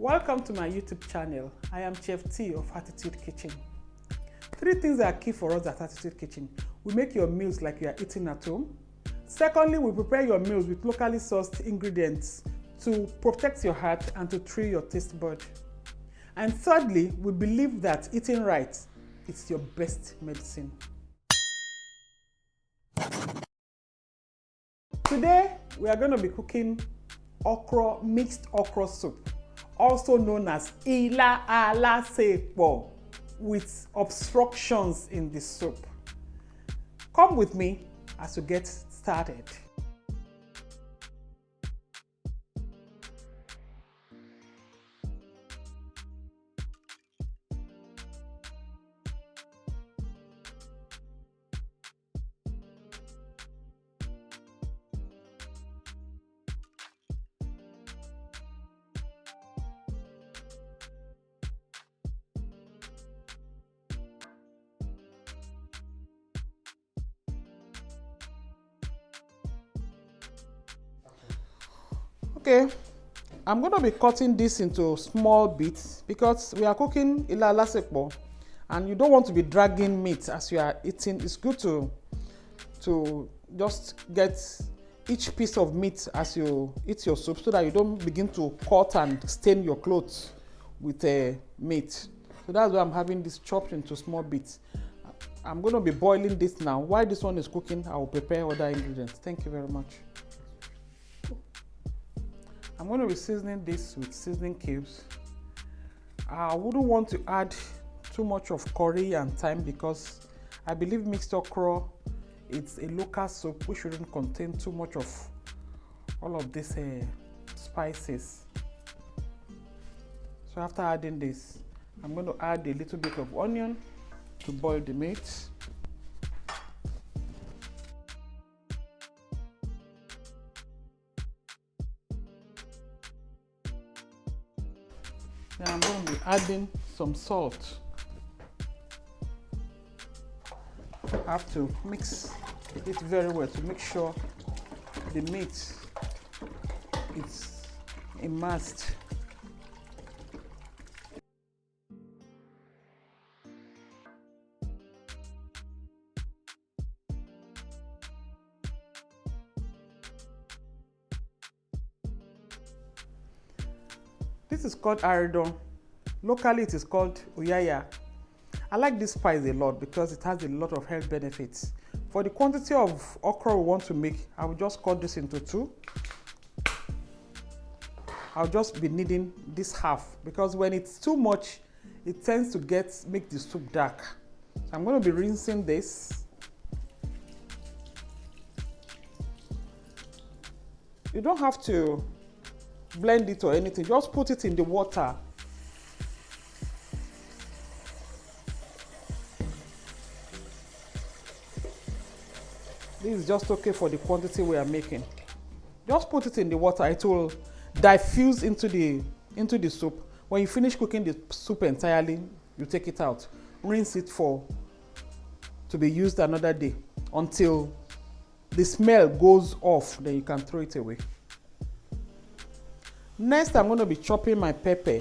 Welcome to my YouTube channel. I am Chef T of Heartitude Kitchen. 3 things are key for us at Heartitude Kitchen. We make your meals like you are eating at home. Secondly, we prepare your meals with locally sourced ingredients to protect your heart and to thrill your taste bud. And thirdly, we believe that eating right is your best medicine. Today, we are going to be cooking okra, mixed okra soup, also known as Ila Alasepo, with obstructions in the soup. Come with me as we get started. Okay, I'm going to be cutting this into small bits because we are cooking Ila Alasepo and you don't want to be dragging meat as you are eating. It's good to just get each piece of meat as you eat your soup so that you don't begin to cut and stain your clothes with meat. So that's why I'm having this chopped into small bits. I'm going to be boiling this now. While this one is cooking, I will prepare other ingredients. Thank you very much. I'm going to be seasoning this with seasoning cubes. I wouldn't want to add too much of curry and thyme because I believe mixed okra, it's a local soup which shouldn't contain too much of all of these spices. So after adding this, I'm going to add a little bit of onion to boil the meat. Then I'm going to be adding some salt. I have to mix it very well to make sure the meat is immersed. This is called Aridan. Locally, it is called Uyaya. I like this spice a lot because it has a lot of health benefits. For the quantity of okra we want to make, I will just cut this into 2. I'll just be needing this half because when it's too much, it tends to make the soup dark. So I'm going to be rinsing this. You don't have to blend it or anything, just put it in the water. This is just okay for the quantity we are making. Just put it in the water, it will diffuse into the soup. When you finish cooking the soup entirely, you take it out. Rinse it to be used another day until the smell goes off, then you can throw it away. Next, I'm going to be chopping my pepper.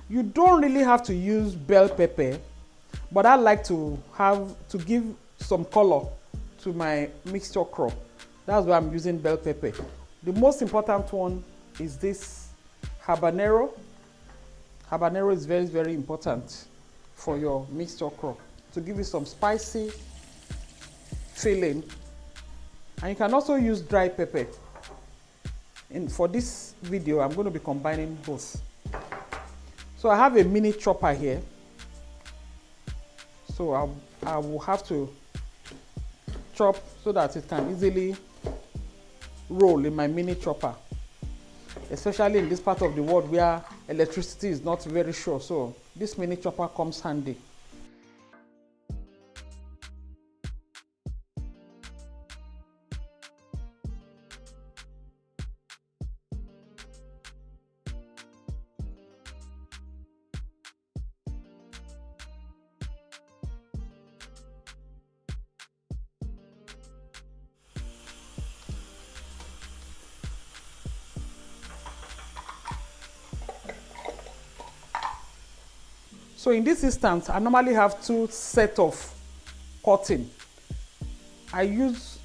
You don't really have to use bell pepper, but I like to give some color to my mixed okra. That's why I'm using bell pepper. The most important one is this Habanero. Habanero is very, very important for your mixed okra to give you some spicy feeling. And you can also use dry pepper. For this video, I'm going to be combining both. So I have a mini chopper here. So I will have to chop so that it can easily roll in my mini chopper. Especially in this part of the world where electricity is not very sure. So this mini chopper comes handy. So in this instance, I normally have two sets of cutting. I use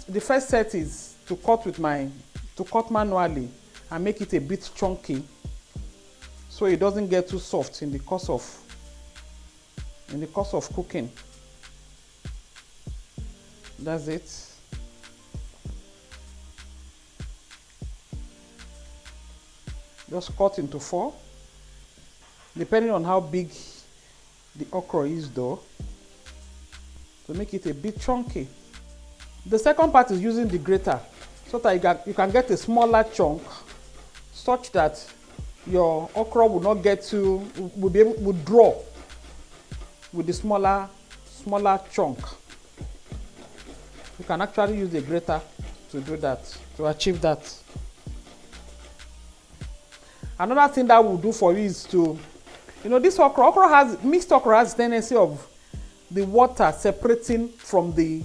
the first set is to cut manually and make it a bit chunky, so it doesn't get too soft in the course of cooking. That's it. Just cut into 4, depending on how big the okra is though, to make it a bit chunky. The second part is using the grater, so that you can get a smaller chunk, such that your okra will not get will draw with the smaller chunk. You can actually use the grater to do that, to achieve that. Another thing that will do for you is to, this mixed okra has tendency of the water separating from the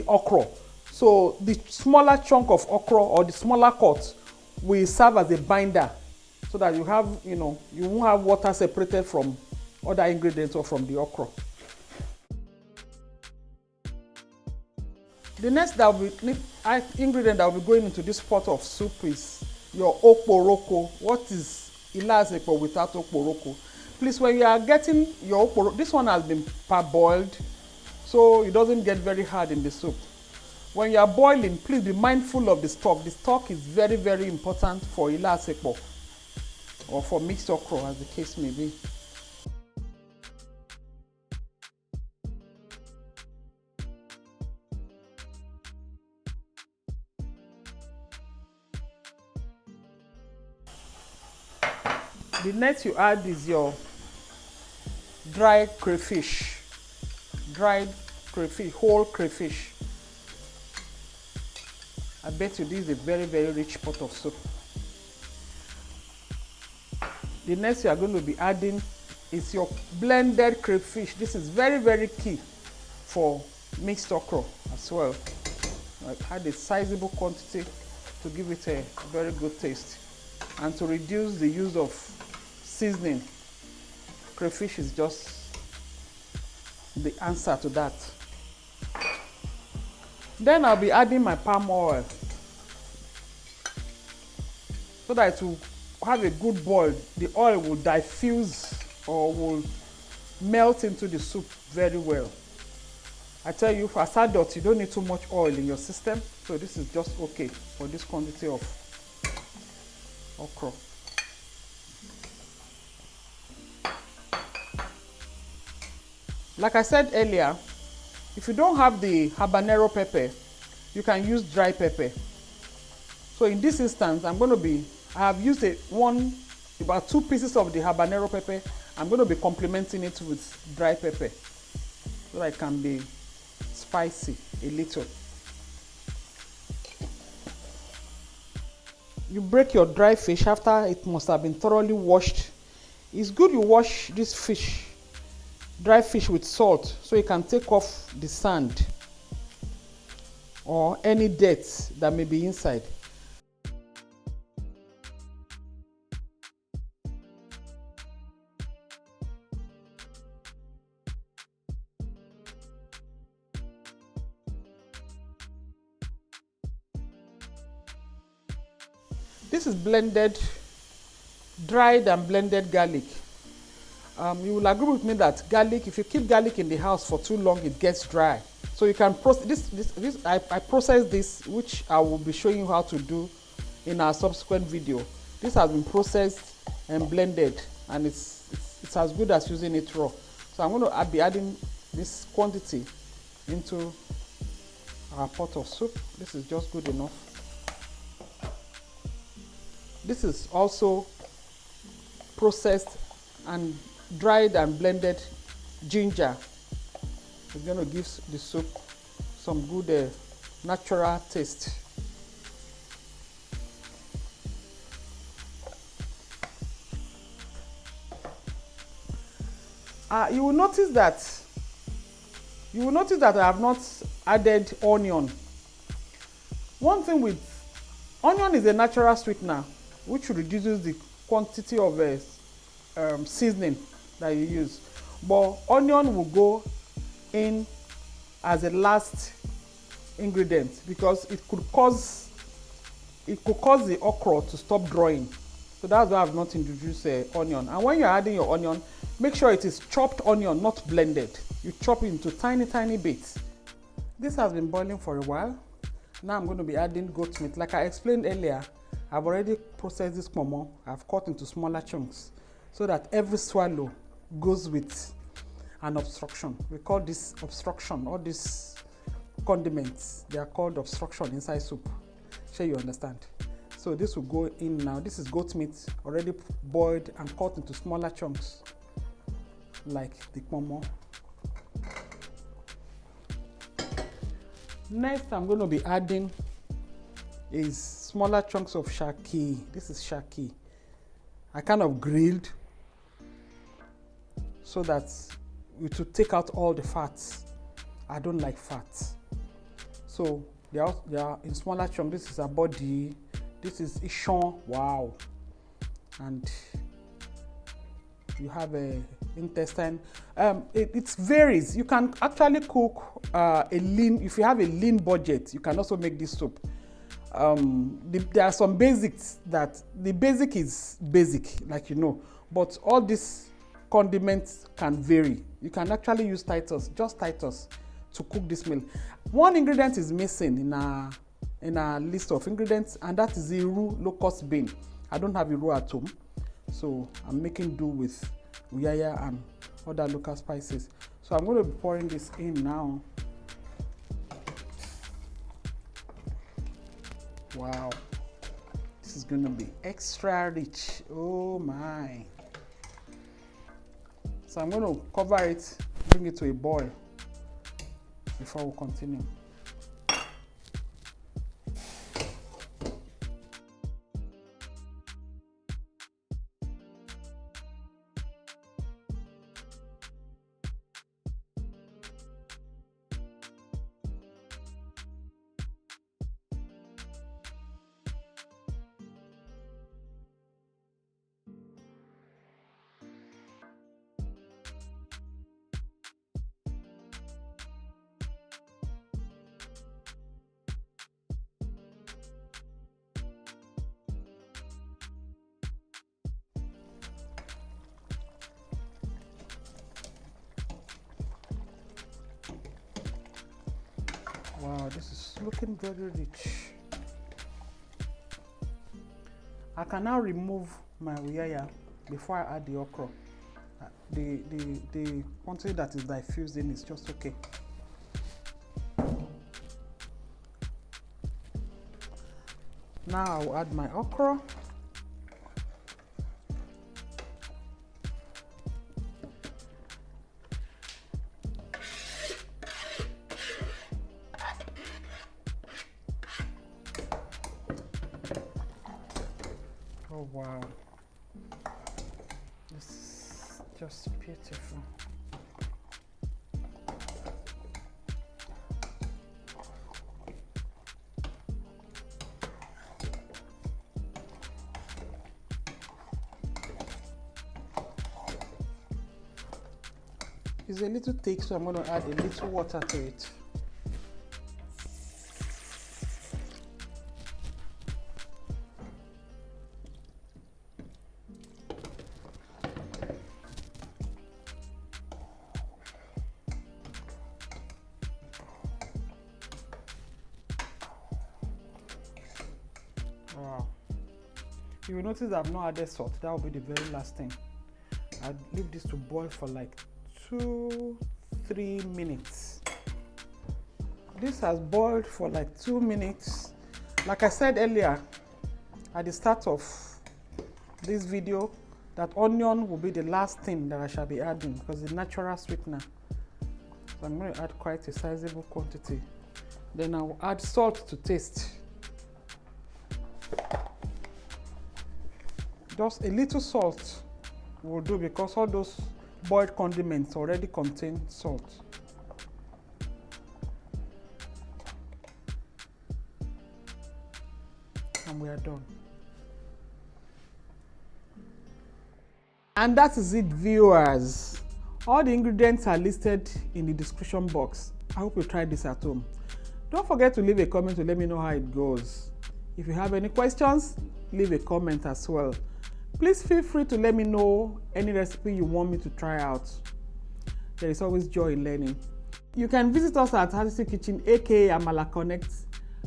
okra. So the smaller chunk of okra or the smaller cut will serve as a binder, so that you won't have water separated from other ingredients or from the okra. The next ingredient that will be going into this pot of soup is your okporoko. What is Ila Alasepo without okporoko? Please, when you are getting your okporoko, this one has been parboiled, so it doesn't get very hard in the soup. When you are boiling, please be mindful of the stock. The stock is very, very important for Ila Alasepo or for mixed okra, as the case may be. The next you add is your dried crayfish, whole crayfish. I bet you this is a very, very rich pot of soup. The next you are going to be adding is your blended crayfish. This is very, very key for mixed okra as well. I add a sizable quantity to give it a very good taste and to reduce the use of seasoning. Crayfish is just the answer to that. Then I'll be adding my palm oil, so that it will have a good boil. The oil will diffuse or will melt into the soup very well. I tell you, for Assorted, you don't need too much oil in your system, so this is just okay for this quantity of okra. Like I said earlier, if you don't have the habanero pepper, you can use dry pepper. So in this instance, I have used about 2 pieces of the habanero pepper. I'm going to be complementing it with dry pepper, so that it can be spicy a little. You break your dry fish after it must have been thoroughly washed. It's good you wash this dry fish with salt, so you can take off the sand or any dirt that may be inside. This is dried and blended garlic. You will agree with me that garlic, if you keep garlic in the house for too long, it gets dry. So you can process this. I process this, which I will be showing you how to do in our subsequent video. This has been processed and blended, and it's as good as using it raw. So I'm going to be adding this quantity into our pot of soup. This is just good enough. This is also processed and dried and blended ginger. It's going to give the soup some good natural taste. You will notice that I have not added onion. One thing with onion is a natural sweetener, which reduces the quantity of seasoning that you use. But onion will go in as a last ingredient because it could cause the okra to stop drying. So that's why I've not introduced onion. And when you're adding your onion, make sure it is chopped onion, not blended. You chop it into tiny bits. This has been boiling for a while. Now I'm going to be adding goat meat. Like I explained earlier, I've already processed this momo. I've cut into smaller chunks so that every swallow goes with an obstruction. We call this obstruction. All these condiments, they are called obstruction inside soup. Sure you understand. So this will go in now. This is goat meat already boiled and cut into smaller chunks like the momo. Next I'm going to be adding is smaller chunks of shaki. This is shaki. I kind of grilled so that it will take out all the fats. I don't like fats. So they are in smaller chunks. This is a body. This is ishon. Wow. And you have a intestine. It varies. You can actually cook a lean. If you have a lean budget, you can also make this soup. There are some basics that the basic is basic, like you know, but all these condiments can vary. You can actually use Titus, just Titus, to cook this meal. One ingredient is missing in our list of ingredients, and that is the Iru locust bean. I don't have Iru at home, so I'm making do with uyaya and other local spices. So I'm going to be pouring this in now. Wow, this is going to be extra rich. Oh my. So I'm going to cover it, bring it to a boil before we continue. Wow, this is looking very rich. I can now remove my uyaya before I add the okra. The quantity that is diffused in is just okay. Now I'll add my okra. Oh wow, this is just beautiful. It's a little thick, so I'm going to add a little water to it. Wow. You will notice I've not added salt. That will be the very last thing. I'll leave this to boil for like 2-3 minutes. This has boiled for like 2 minutes. Like I said earlier at the start of this video, that onion will be the last thing that I shall be adding because it's a natural sweetener. So I'm going to add quite a sizable quantity. Then I'll add salt to taste. Just a little salt will do because all those boiled condiments already contain salt. And we are done. And that is it, viewers. All the ingredients are listed in the description box. I hope you try this at home. Don't forget to leave a comment to let me know how it goes. If you have any questions, leave a comment as well. Please feel free to let me know any recipe you want me to try out. There is always joy in learning. You can visit us at Heartitude Kitchen, aka Amala Connect,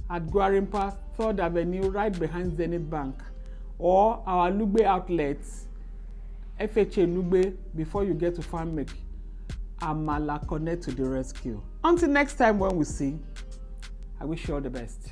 at Gwarimpa, 3rd Avenue, right behind Zenith Bank, or our Lugbe outlets, FHA Lugbe, before you get to Farm Make. Amala Connect to the rescue. Until next time when we see, I wish you all the best.